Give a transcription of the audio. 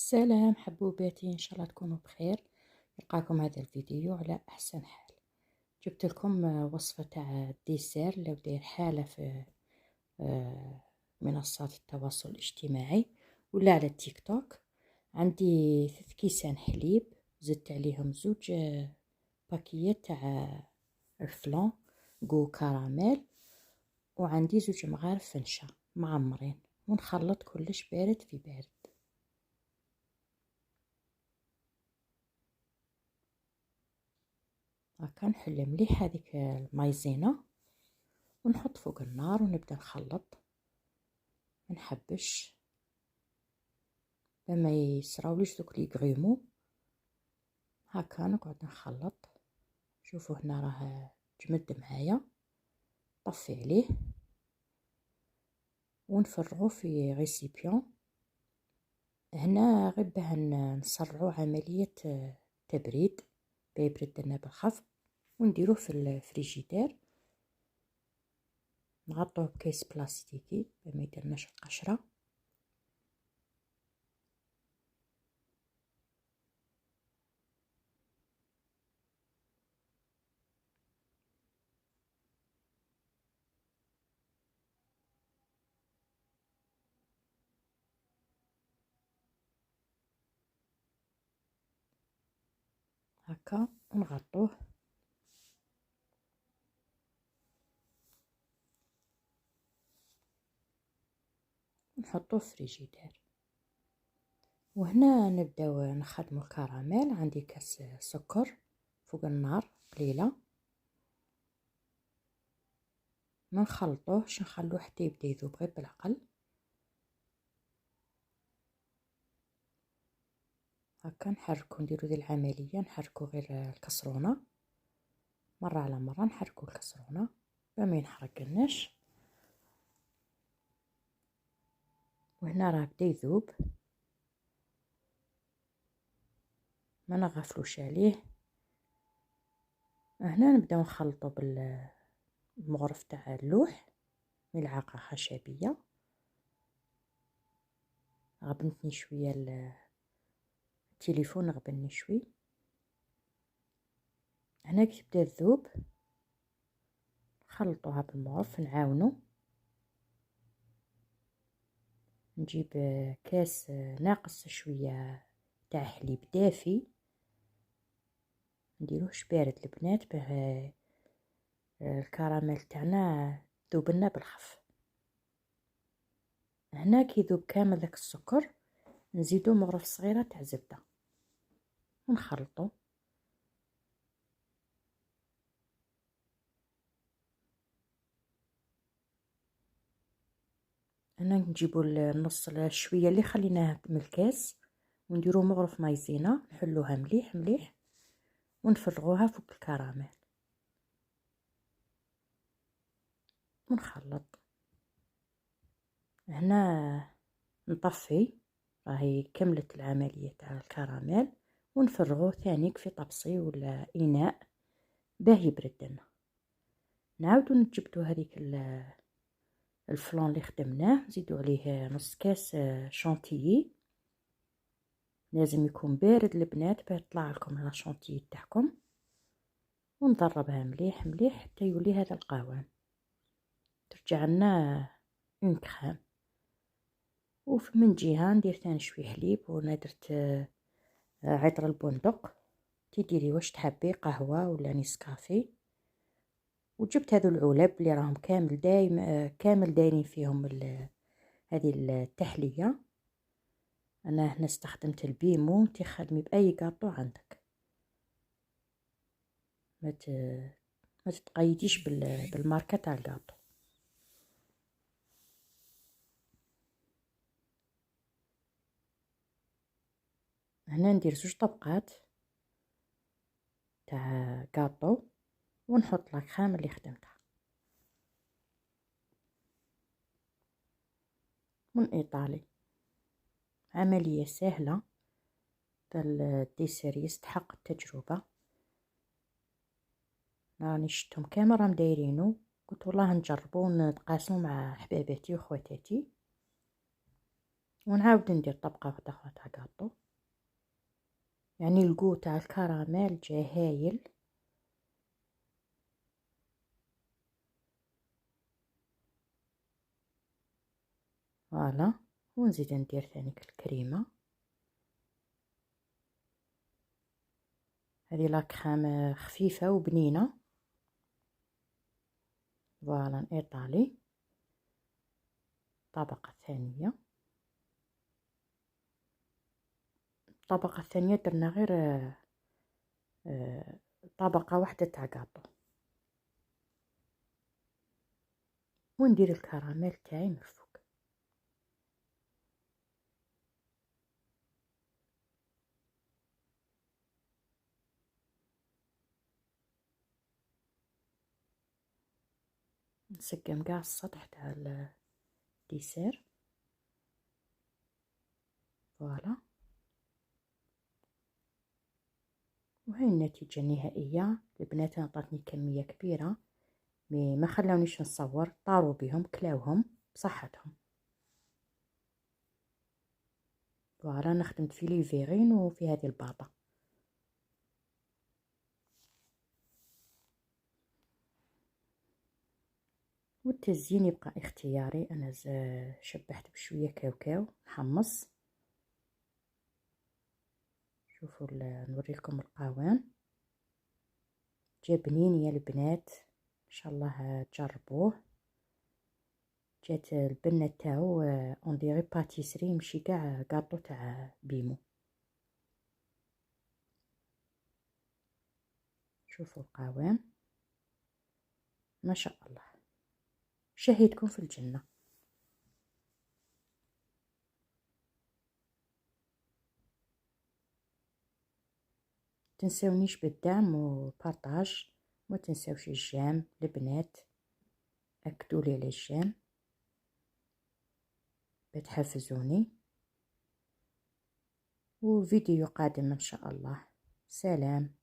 سلام حبوباتي، ان شاء الله تكونوا بخير. نلقاكم هذا الفيديو على احسن حال. جبت لكم وصفه تاع ديسير اللي داير حاله في منصات التواصل الاجتماعي ولا على التيك توك. عندي 3 كيسان حليب، زدت عليهم 2 باكيات تاع الفلان جو كراميل، وعندي 2 مغارف فنشا معمرين، ونخلط كلش بارد في بارد. هاكا نحل مليح هذيك المايزينا ونحط فوق النار ونبدا نخلط، منحبش لما يصراوليش دوك لي غريمو. هاكا نقعد نخلط. شوفوا هنا راه جمد معايا. طفي عليه ونفرغه في ريسيبيون. هنا غير باه نسرعو عملية تبريد، بيبرد لنا بالخف، ونديروه في الفريجيدير. نغطوه بكيس بلاستيكي ما يديرناش القشرة. هاكا ونغطوه. نحطوه في فريجيدير. وهنا نبداو نخدمو الكراميل. عندي كاس سكر فوق النار قليله، ما نخلطوهش، نخلوه حتى يبدا يذوب غير بالعقل. هكا نحركو، نديرو ذي العمليه، نحركو غير الكسرونه مره على مره، نحركو الكسرونه ما ينحرقلناش. وهنا راه بدا يذوب، ما نغفلوش عليه. هنا نبداو نخلطو بالمغرف تاع اللوح، ملعقه خشبيه. غبنتني شويه التليفون، غبني شوي. هنا كي تبدا تذوب نخلطوها بالمغرف، نعاونو. نجيب كاس ناقص شويه تاع حليب دافي، نديروهش بارد البنات، باه الكراميل تاعنا ذوب لنا بالخف. هنا كي يذوب كامل داك السكر، نزيدو مغرف صغيره تاع زبده ونخلطو. هنا نجيبو النص شويه اللي خليناه من الكاس، ونديرو مغرف مايزينا، نحلوها مليح مليح ونفرغوها فوق الكراميل ونخلط. هنا نطفي، راهي كملت العمليه تاع الكراميل، ونفرغوه ثانيك في طبسي ولا اناء باه يبرد لنا. نعاودو نجبدو هذيك الفلان اللي خدمناه، نزيدو عليه نص كاس شونتيي. لازم يكون بارد البنات باه يطلع لكم لا شونتيي تاعكم، ونضربها مليح مليح حتى يولي هذا القوام، ترجع لنا اون كريم. ومن جهه ندير ثاني شويه حليب، وانا درت عطر البندق. تديري واش تحبي، قهوه ولا نيسكافي. وجبت هذو العلب اللي راهم كامل كامل دايرين فيهم هذه التحليه. انا هنا استخدمت البيمو، تخدمي باي كاطو عندك، ما تتقيديش بالماركه تاع الكاطو. هنا ندير 2 طبقات تاع كاطو، ونحط لاكريم اللي خدمتها من ايطالي. عمليه سهله، الديسير يستحق التجربه. راني شفتهم كامل راهم دايرينو، قلت والله نجربو ونتقاسمو مع حباباتي وخواتاتي. ونعاود ندير طبقه اخرى تاع كاطو. يعني القو تاع الكراميل جا هايل. فوالا، ونزيد ندير ثاني الكريمة. هذه لاكخام خفيفة وبنينة. فوالا ايطالي. الطبقة الثانية. الطبقة الثانية درنا غير طبقة واحدة تاع قاطو. وندير الكراميل تاعي من الفوق. نسقم قاع السطح تاع الديسير. فوالا، وهاي النتيجة النهائية. البنات عطاتني كمية كبيرة، مي ما خلاونيش نصور، طاروا بهم كلاوهم بصحتهم. فوالا، انا خدمت في لي فيغين وفي هذه الباطة. والتزيين يبقى اختياري. انا شبحت بشوية كاوكاو محمص. شوفوا نوريكم القوام. جا بنين يا البنات، ان شاء الله تجربوه. جات البنة تاعو اون ديري باتيسري، مشي كاع كاطو تاع بيمو. شوفوا القوام ما شاء الله. شهيتكم في الجنة. تنسونيش بالدعم وبارطاج. ما تنسوش الجيم البنات، اكدوا لي على الجيم بتحفزوني. وفيديو قادم ان شاء الله. سلام.